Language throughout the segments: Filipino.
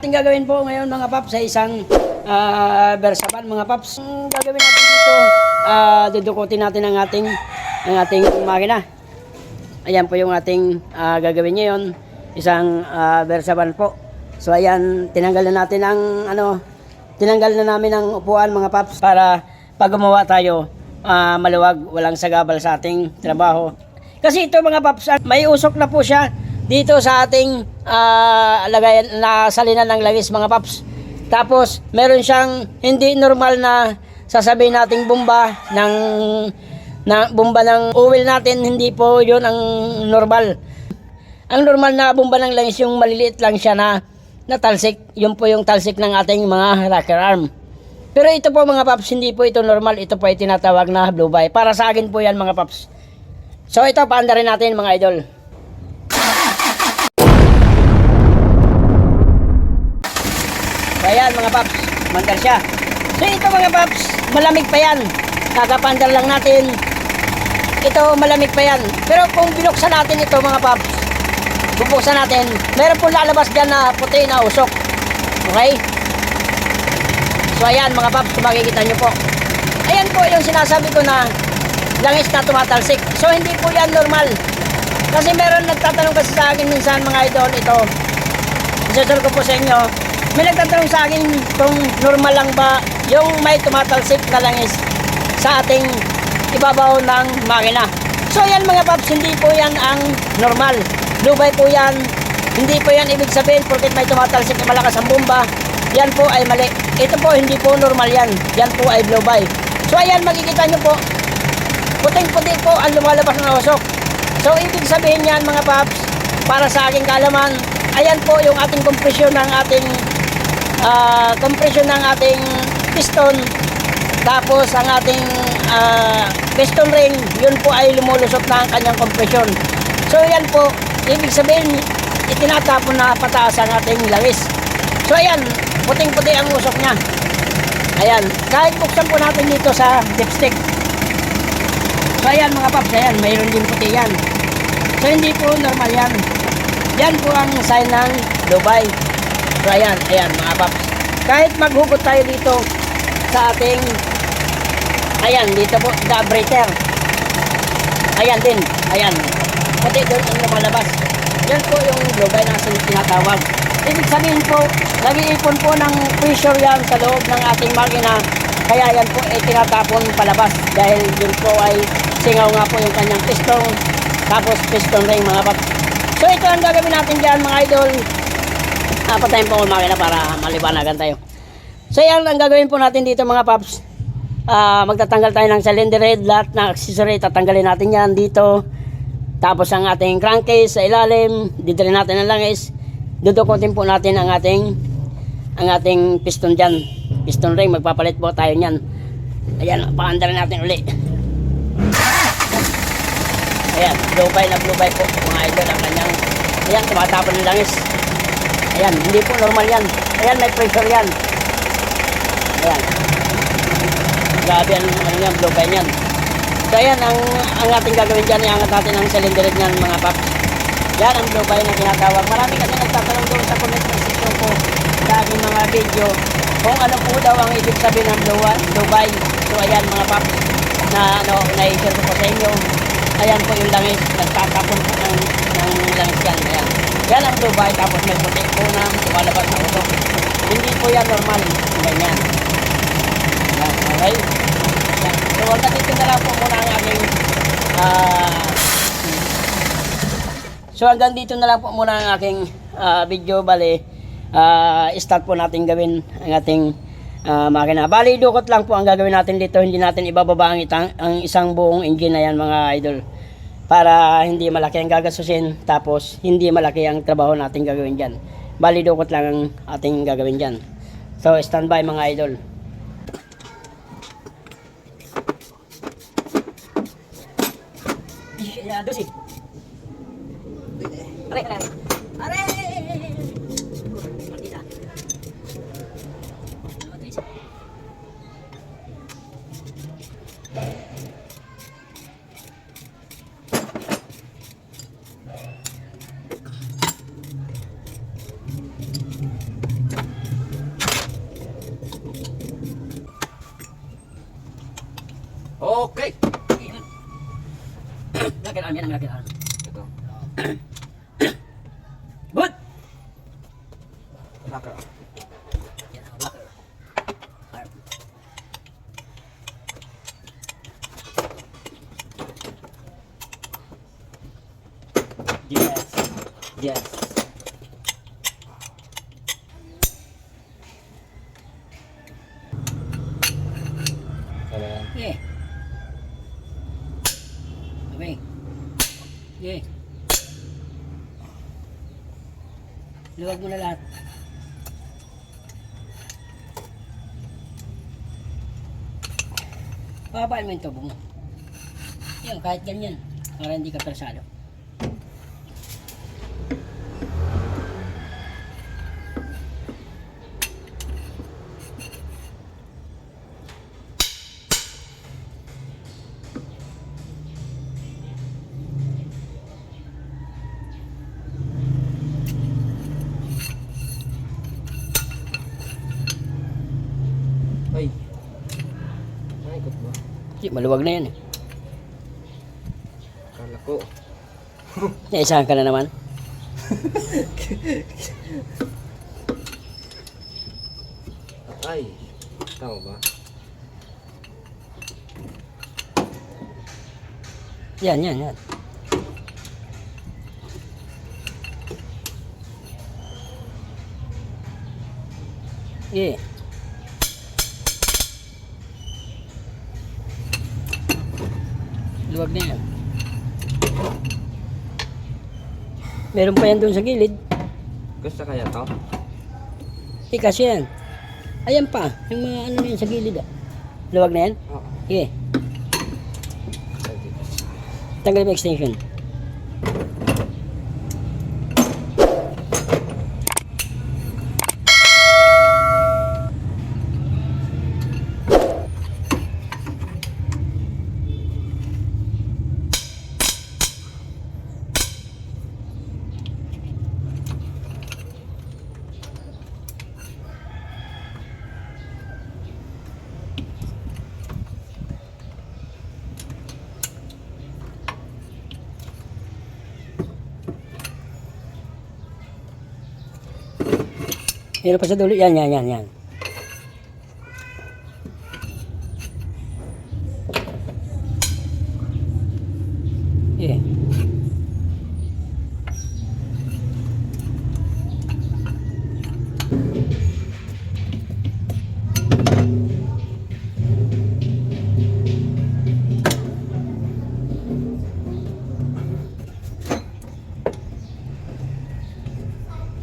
Ating gagawin po ngayon mga paps sa isang bersaban mga paps. Ang gagawin natin dito, dudukutin natin ang ating makina. Ayan po yung ating gagawin ngayon, isang bersaban po. So ayan, tinanggal na namin ang upuan mga paps para pag gumawa tayo maluwag, walang sagabal sa ating trabaho. Kasi ito mga paps, may usok na po siya dito sa ating lagayan na salinan ng langis mga paps. Tapos meron siyang hindi normal na sasabihin nating bomba ng oil natin, hindi po 'yon ang normal. Ang normal na bomba ng langis yung maliliit lang siya na talsik. Yun po yung talsik ng ating mga rocker arm. Pero ito po mga paps, hindi po ito normal. Ito po ay tinatawag na blue by. Para sa akin po yan mga paps. So ito, paanda rin natin mga idol. Ayan mga paps, mandar siya. So ito mga paps, malamig pa yan. Kakapandar lang natin. Ito malamig pa yan. Pero kung binuksan natin ito mga paps, bubuksan natin, meron po lalabas dyan na puti na usok. Okay? So ayan mga paps, kung makikita nyo po. Ayan po yung sinasabi ko na langis na tumatalsik. So hindi po yan normal. Kasi meron nagtatanong kasi sa akin minsan mga idol, ito isasur ko po sa inyo. May nagtatanong sa akin kung normal lang ba yung may tumatalsik na langis sa ating ibabaw ng makina. So yan mga paps, hindi po yan ang normal. Blue by po yan. Hindi po yan ibig sabihin porket may tumatalsik na malakas ang bomba, yan po ay mali. Ito po hindi po normal yan. Yan po ay blue by. So ayan, makikita nyo po, puting-puti po ang lumalabas ng usok. So ibig sabihin yan mga paps, para sa aking kaalaman, ayan po yung ating kompresyon ng ating piston. Tapos ang ating piston ring, yun po ay lumulusot na ang kanyang kompresyon. So yan po, ibig sabihin itinatapon na pataas ang ating langis. So ayan, puting-puti ang usok niya. Ayan, kahit buksan po natin dito sa dipstick. So ayan mga paps, ayan, mayroon din puti yan. So hindi po normal yan. Yan po ang sign ng Dubai. So ayan mga paps. Kahit maghugot tayo dito sa ating, ayan, dito po, carburetor. Ayan din, ayan. Puti doon ang lumalabas. Yan po yung Dubai na tinatawag. Ibig sabihin po, nag-iipon po ng pressure yan sa loob ng ating makina. Kaya yan po ay tinatapon palabas. Dahil yun po ay singaw nga po yung kanyang piston. Tapos piston ring mga paps. So ito ang gagawin natin dyan mga idol. Patayin po ang makina para malibanagan tayo. So yan ang gagawin po natin dito mga paps. Magtatanggal tayo ng cylinder head. Lahat ng accessory tatanggalin natin yan dito. Tapos ang ating crankcase sa ilalim, didalhin natin ang langis. Dudukutin po natin ang ating piston dyan. Piston ring, magpapalit po tayo nyan. Ayan, paandar natin uli. Ayan, blue by po mga idol ang kanyang. Ayan, tumatapon ng langis. Ayan, hindi po normal yan. Ayan, may pressure yan. Ayan. Grabe ang yan, blue by yan. So ayan, ang ating gagawin dyan, iangat natin ang cylinder niyan mga paps. Yan ang blue by na tinatawag. Marami kasi nagtatanong doon sa comment section ko sa aking mga video kung ano po daw ang ibig sabihin ng blue by. So ayan mga paps, na-share ko po sa inyo. Ayan po yung langis, nagtatapon po ng langis yan. Ayan. Yan ang blue by, tapos may puti po na lumalabas na usok. Hindi po yan normal. Ganyan. Yan, okay? Yan. So hanggang dito na lang po muna ang aking hanggang dito na lang po muna ang aking video. Bali, start po natin gawin ang ating makina. Bali, dukot lang po ang gagawin natin dito. Hindi natin ibababa ang isang buong engine na yan mga idol. Para hindi malaki ang gagasusin. Tapos, hindi malaki ang trabaho natin gagawin dyan. Bali, dukot lang ang ating gagawin dyan. So, standby mga idol. Dusi. Are. Yan ang nakakita. Ito. Good! Locker. Yan ang locker. Arm. Yes. Yes. Kaya yan. Yeah. Okay. Yeah. Luwag mo na lahat. Papain mo yung tubo mo. Yan, kahit ganyan. Para hindi ka persado. Ay. Ay, ikot ba? Di, maluwag na yan eh. Kala ko. Naisahan ka na naman. Ay. Tama ba? Yan, yan, yan. Yeah. Luwag na yan. Meron pa yan doon sa gilid. Gusto kaya to? Tikas yan. Ayan pa. Yung mga ano na yan sa gilid ah. Luwag na yan? Oo. Sige. Tanggalin mo extension. Meron pa sa dulo. Yan, yan, yan, yan. Yeah.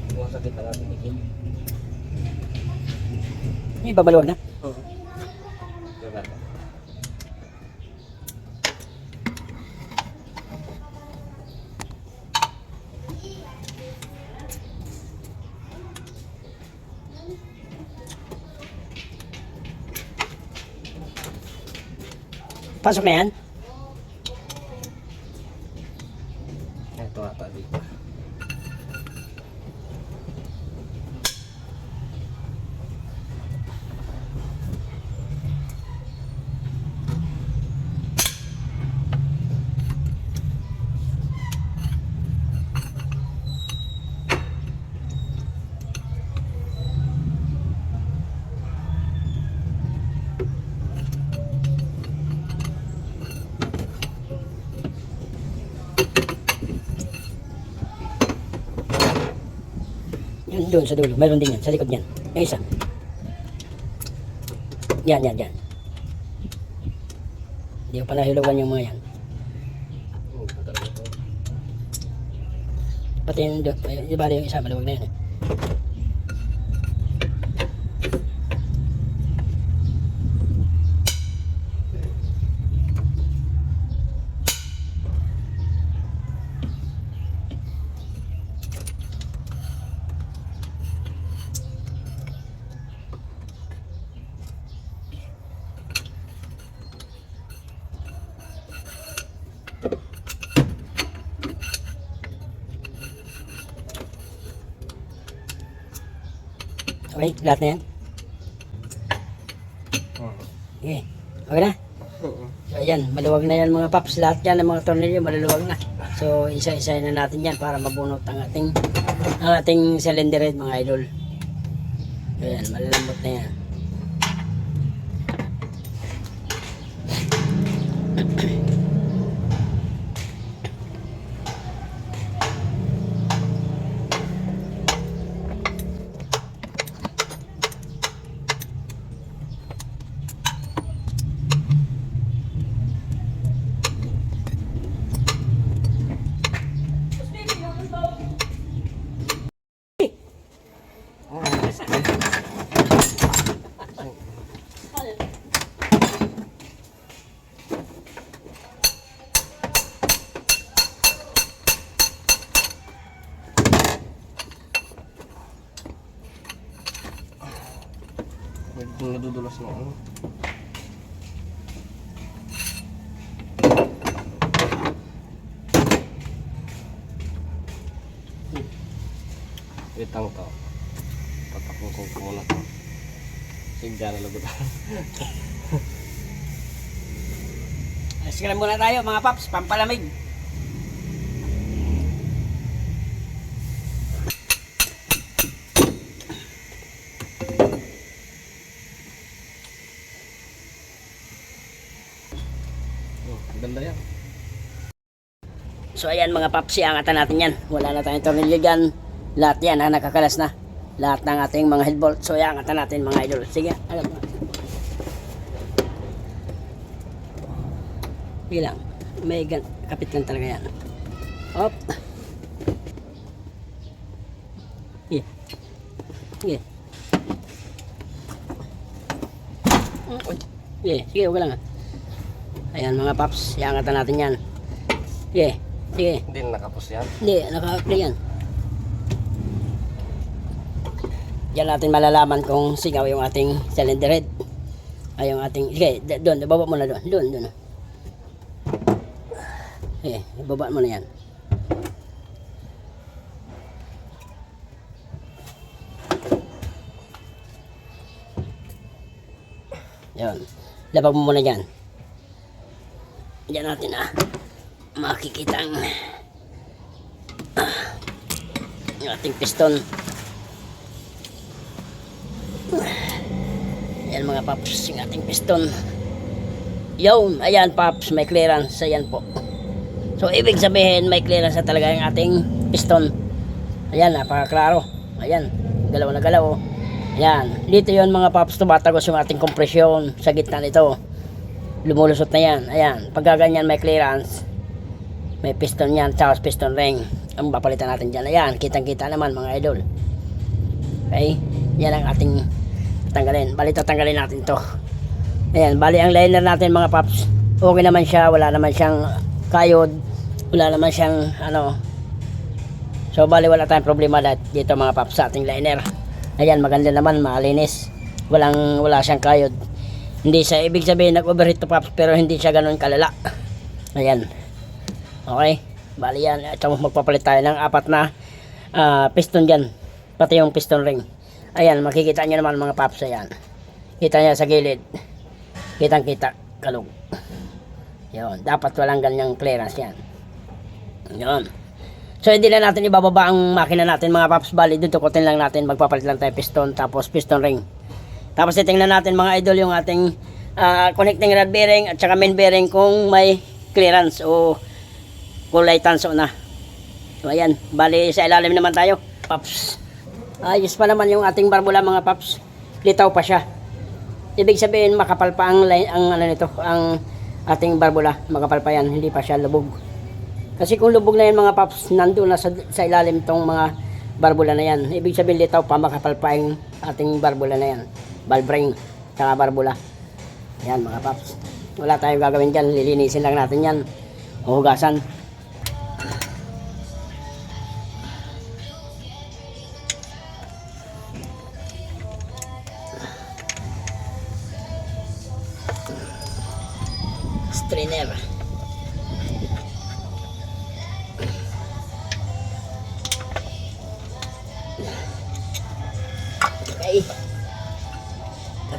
Sumasakit ang ating ikin. May babaluwag na. Oo. Diba? Pasok na yan. Ito ata dito. Yun doon sa dulo. Meron din yan. Sa likod niyan. Yung isa. Yan, yan, yan. Hindi ko pa nahilugan yung mga yan. Oo, talaga to. Pati yung doon. Di ba yung isa maluwag na yan eh. Okay, lahat na yan. Oo. Okay. Okay na. So ayan, maluwag na yan mga paps. Lahat yan ng mga tornilyo maluluwag na. So isa-isa na natin yan para mabunot ang ating cylinder head mga idol. Ayan, malalambot na yan. Medyo nadudulas na ano. Wait lang to. Tatakong ko muna to. Sigya na lagot. Scram muna tayo mga paps, pampalamig. Ganda yan. So ayan mga paps, iangatan natin yan. Wala na tayong tornilyo dyan. Lahat yan ang nakakalas na. Lahat ng ating mga head bolt. So iangatan natin mga idol. Sige, alam mo. Bilang. May kapit lang talaga yan. Hop. Yeah. Yeah. Yeah, sige, okay lang. Ayan mga paps, iangatan natin yan. Sige, sige. Hindi na nakapos yan. Hindi, naka-play yan. Diyan natin malalaman kung singaw yung ating cylinder head. Ay yung ating, sige, doon, ibaba mo na doon. Doon. Sige, ibaba mo na yan. Yan. Labag mo muna dyan. Diyan natin makikita ang ating piston. Ayan mga paps, yung ating piston. Yun, ayan paps, may clearance. Ayan po. So ibig sabihin may clearance na talaga yung ating piston. Ayan, napakaklaro. Ayan, galaw na galaw. Ayan, dito yun mga paps, tumatagos yung ating kompresyon sa gitna nito. Lumulusot na yan. Ayan, pagka ganyan may clearance, may piston yan, tapos piston ring ang papalitan natin dyan. Ayan, kitang kita naman mga idol. Okay, yan ang ating tanggalin. Bali tatanggalin natin to. Ayan, bali ang liner natin mga paps, okay naman siya, wala naman siyang kayod, wala naman siyang so bali wala tayong problema dito mga paps sa ating liner. Ayan, maganda naman, malinis, wala siyang kayod. Hindi siya ibig sabihin nag-overheat to paps, pero hindi siya ganun kalala. Ayan. Okay. Bali yan. Ito magpapalit tayo ng 4 na piston dyan. Pati yung piston ring. Ayan. Makikita nyo naman mga paps. Ayan. Kita nyo sa gilid. Kitang kita. Kalog. Yun. Dapat walang ganyang clearance yan. Yun. So hindi na natin ibababa ang makina natin mga paps. Bali dudukutin lang natin. Magpapalit lang tayo piston. Tapos piston ring. Tapos titingnan natin mga idol yung ating connecting rod bearing at saka main bearing kung may clearance o kulay tanso na. So ayan, bali sa ilalim naman tayo. Paps. Ayos pa naman yung ating barbula mga paps. Litaw pa siya. Ibig sabihin makapal pa ang ang ating barbula. Makapal pa yan, hindi pa siya lubog. Kasi kung lubog na yan mga paps, nandoon na sa ilalim tong mga barbula na yan. Ibig sabihin litaw pa, makapal pa yung ating barbula na yan. Valve ring, saka barbula. Yan mga paps. Wala tayong gagawin dyan. Lilinisin lang natin yan. O hugasan. Strainer. Okay.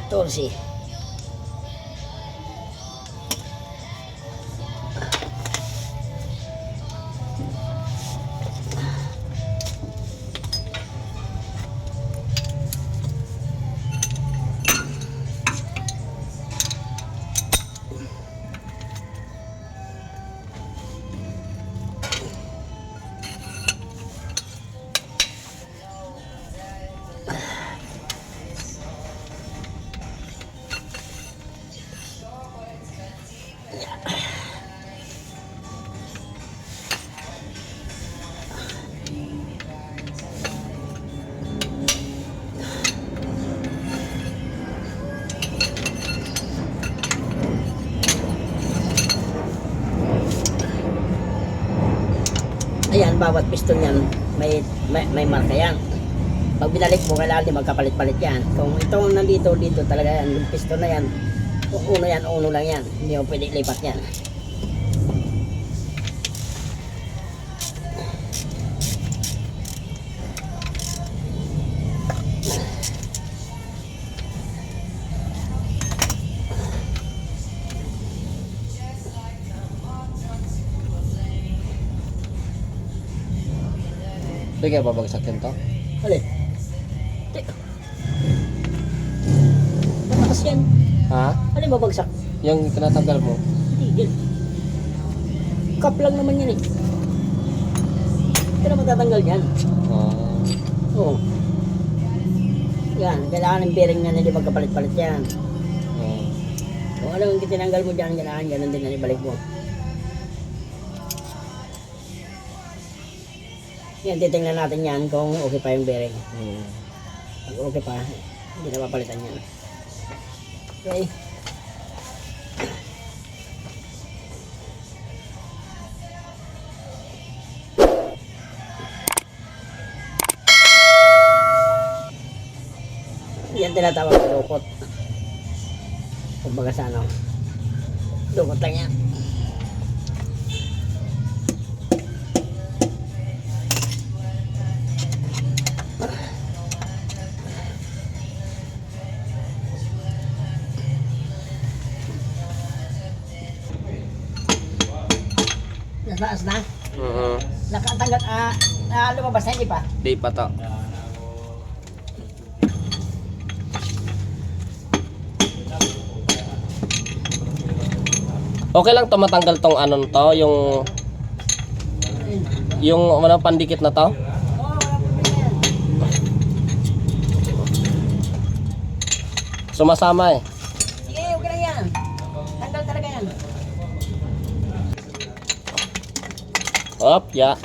14. Ayan, bawat piston yan, may marka yan. Pag binalik mo, kailangan di magkapalit-palit yan. Kung itong nandito, dito talaga yan, yung piston na yan, kung uno yan, uno lang yan. Hindi mo pwede lipat yan. Hindi kaya babagsak yun to? Alin? Matakas yan. Ha? Alin babagsak? Yung tinatanggal mo? Tigil. Cup lang naman yan eh. Hindi na matatanggal yan. Oo. Yan, kailangan ng bearing na hindi magkapalit-palit yan. Kung ano yung tinanggal mo dyan, ganun din na ibalik mo. Yan, titingnan natin yan kung okay pa yung bearing. Pag okay pa, hindi na papalitan yan. Okay. Yan tinatawag na dukot. Kumbaga sa ano, dukot lang yan. Nataas na? Nakatanggal, lumabas na, hindi pa? Di pa to. Okay lang to matanggal tong ano to, yung ano pandikit na to. Oo, wala problema yan. Sumasama eh. Sige, okay lang yan. Tanggal talaga yan. Op, ya.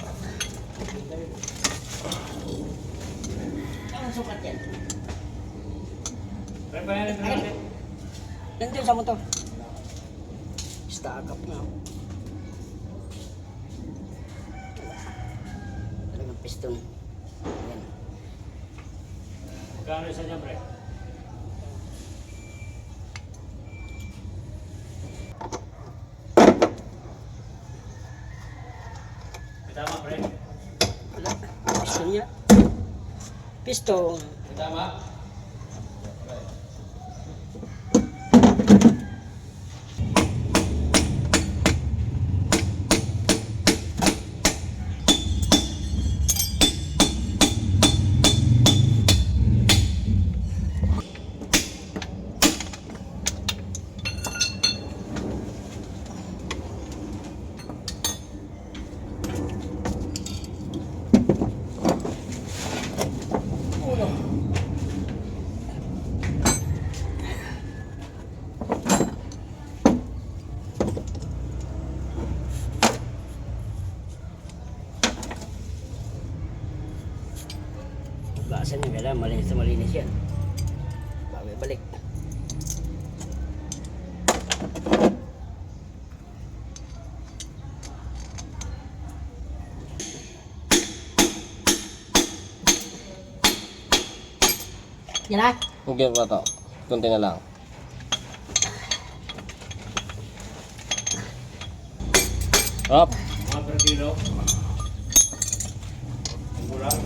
Ang sukat yan. Nandun sa motor. Stack up na. Talagang piston. Yan. Kano isa niya, pre? Tama, pre. Wala. Piston niya. Piston. Tama. Uno. Basan yung kailangan malinis na malinis yan. Bago balik. Yan na. Hindi pa to. Kunti na lang. Op. Mga per kilo. Ang gulang.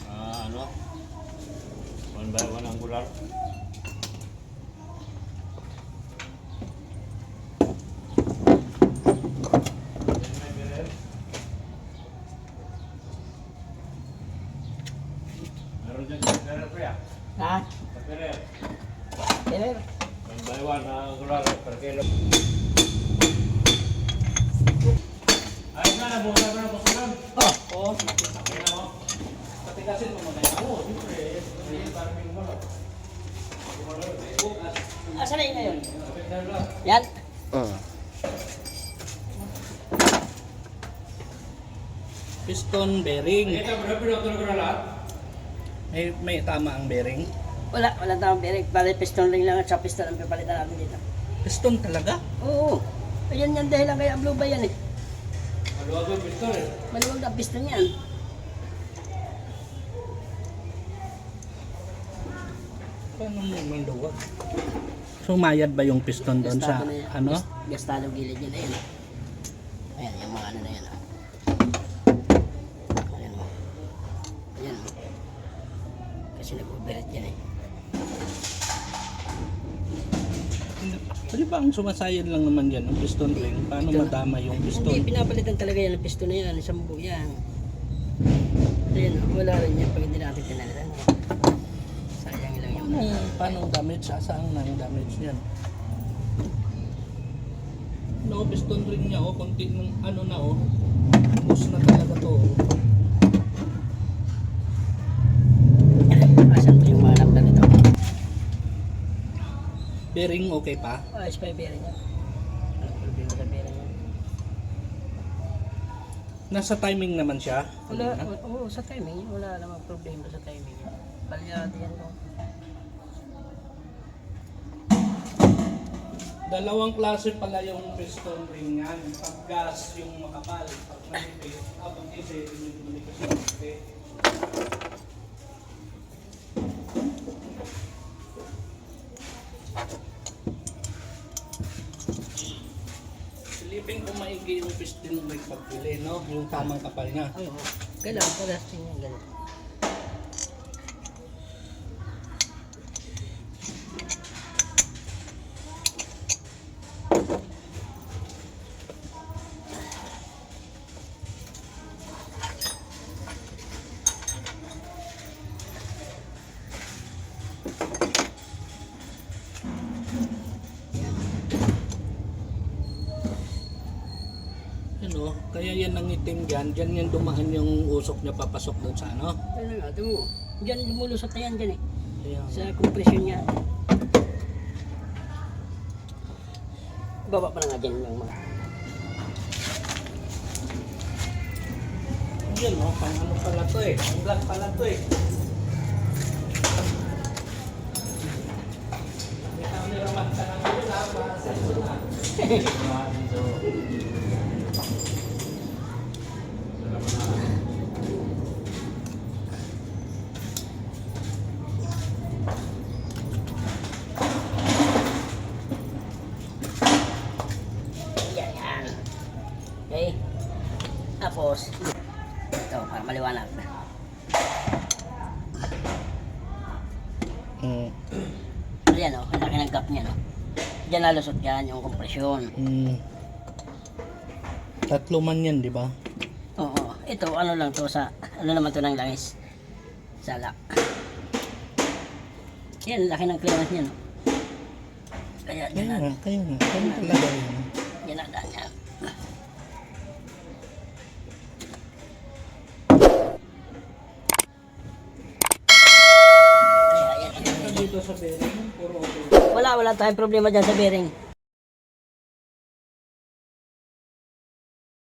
Ano? One by one ang gulang. Meron dyan sa pera, pre, ah. Ha? Sa pera. Pero, One by one ang gulang per kilo. Ayos na, nabuhay ko na po sila. oh, Oo, tingnan mo. Patigasin mo muna yan. Oo, siyempre. Parang yung malo. asan na yun ngayon? Yan. Piston bearing. Ito, bro, pinutol ko na lahat. May tama ang bearing. Wala tayong bearing. Bali piston ring lang at sa piston ang pipalitan natin dito. Piston talaga? Oo. Ayan yan dahil lang kaya blue ba yan eh. Maluwag yung piston eh. Maluwag na piston yan. Paano mo maluwag? Sumayad ba yung piston doon sa Gastado na yan. ano? Gastado gilid yan. Ayan. Ayan, yung mga ano na yan. ah. Ayan mo. Ayan mo. Kasi nag-overheat yan eh. Pwede ba ang sumasayad lang naman yan, ang piston ring? Paano Ito. madama yung Hindi, piston? pinapalitan talaga yan ang piston na yan. Isang buo yan. Ayan, wala rin yan pag hindi natin tinalitan. Sayang lang yung Paano ang damage? Saan na ang damage niyan? No, piston ring niya, oh, konti ng ano na, oh. Bus na talaga to, oh. asan pa yung mga lakdan nito. Bearing okay pa? Ayos pa yung bearing yan. Walang problema sa bearing yan. Nasa timing naman siya? Wala, oo, sa timing, wala namang problema sa timing. Palyado yan no. Dalawang klase pala yung piston ring yan. Pag gas yung makapal, pag manipis, pag kasi yung manipis yung manipis. Silipin kung maigi yung piston ring pagpili, no? Yung tamang kapal niya. Oo, kailangan palas din yan ganun. Ano, kaya yan ang itim dyan, dyan yan dumaan yung usok niya papasok doon sa ano. Ano nga, ito mo. Diyan lumulusot na yan dyan eh. Kaya, Sa compression niya. Baba pa na nga dyan yung mga. yun no, pang ano pala to eh, pang vlog pala to eh. May cameraman ka na ngayon ha, para sa ito na. Yan, yan. Okay. Tapos, ito, para maliwanag. Ayan o, ang laki ng gap niya no. Diyan nalusot yan yung kompresyon. Tatlo man yan, di ba? Oo, ito ano lang to sa, ano naman to ng langis. Sala. Yan, laki ng clearance niya no. Kaya dyan na, Kaya nga, talaga yun. yan na daan yan. Kaya yan. Dito sa bearing, puro okay. Wala tayong problema dyan sa bearing.